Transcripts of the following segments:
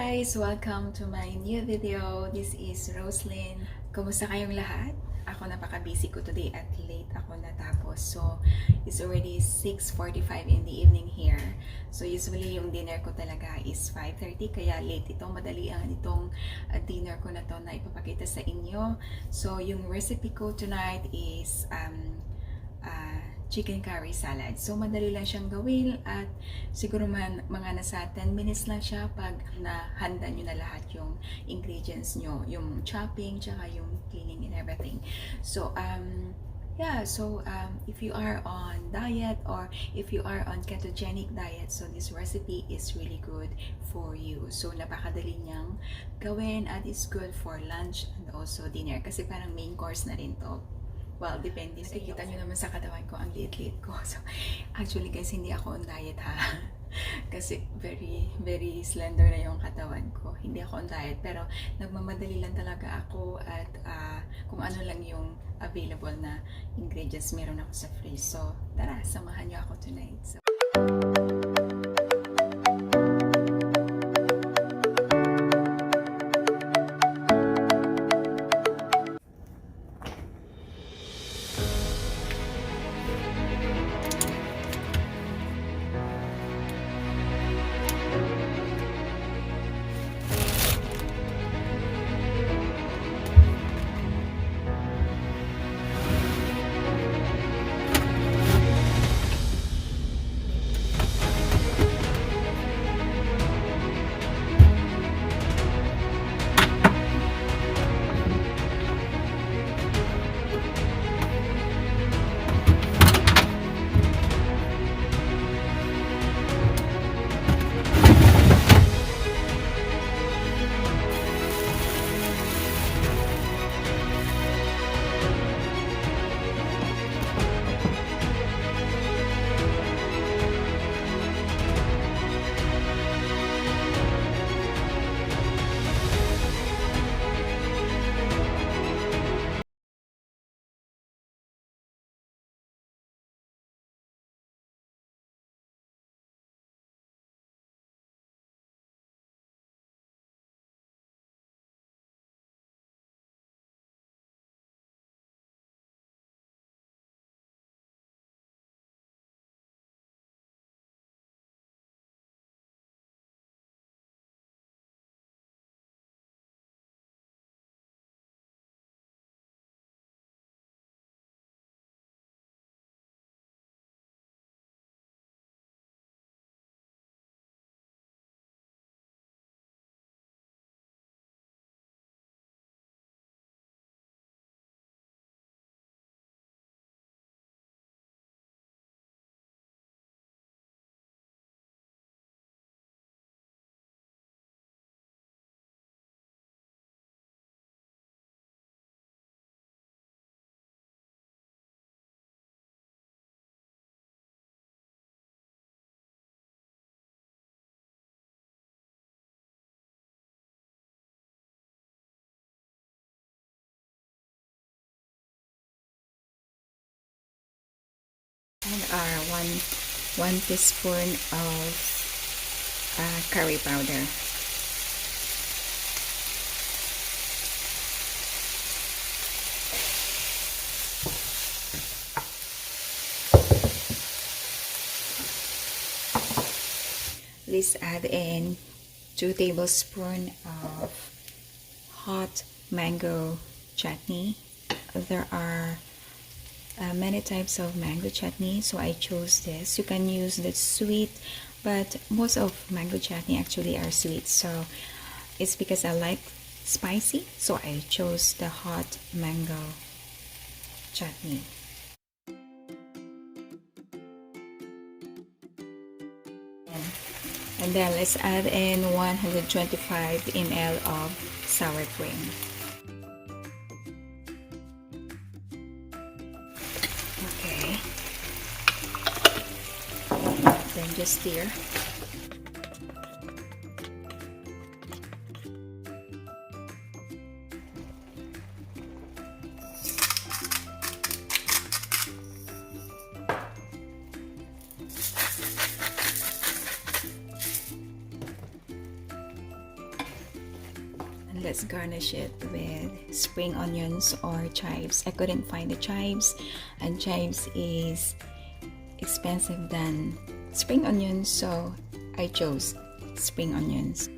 guys! Welcome to my new video. This is Roselyn. Kumusta kayong lahat? Ako napaka-busy ko today at late ako natapos. So, it's already 6:45 in the evening here. So, usually yung dinner ko talaga is 5:30 kaya late ito. Madali ang itong dinner ko na to na ipapakita sa inyo. So, yung recipe ko tonight is chicken curry salad. So, madali lang siyang gawin at siguro mga nasa 10 minutes lang siya pag nahanda nyo na lahat yung ingredients nyo, yung chopping, tsaka yung cleaning and everything. So, if you are on diet or if you are on ketogenic diet, so this recipe is really good for you. So, napakadali niyang gawin at it's good for lunch and also dinner kasi parang main course na rin to. Well, depende. Nakikita nyo naman sa katawan ko, ang liit-liit ko. So, actually guys, hindi ako on diet ha. Kasi very, very slender na yung katawan ko. Hindi ako on diet. Pero, nagmamadali lang talaga ako at kung ano lang yung available na ingredients meron ako sa fridge. So, tara, samahan nyo ako tonight. So, and one teaspoon of curry powder. Please add in 2 tablespoons of hot mango chutney. There are many types of mango chutney, so I chose this. You can use the sweet, but most of mango chutney actually are sweet, so it's because I like spicy, so I chose the hot mango chutney. And then let's add in 125 ml of sour cream. Okay. Then just stir. let's garnish it with spring onions or chives. I couldn't find the chives, and chives is expensive than spring onions, so I chose spring onions.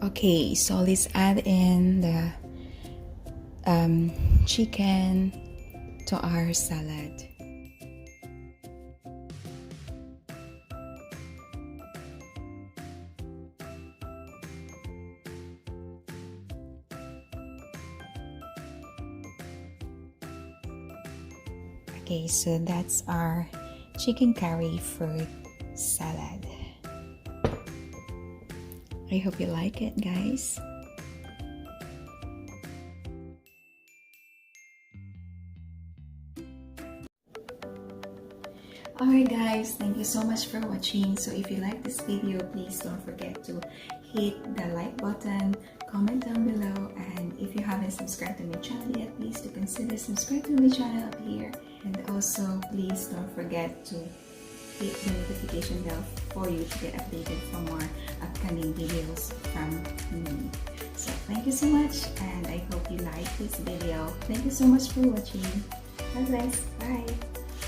Okay, so let's add in the chicken to our salad. Okay, so that's our chicken curry fruit salad. I hope you like it, guys. Alright guys, thank you so much for watching. So if you like this video, please don't forget to hit the like button, comment down below, and if you haven't subscribed to my channel yet, please do consider subscribing to my channel up here. And also, please don't forget to hit the notification bell for you to get updated for more upcoming videos from me. So thank you so much, and I hope you like this video. Thank you so much for watching. God bless. Bye.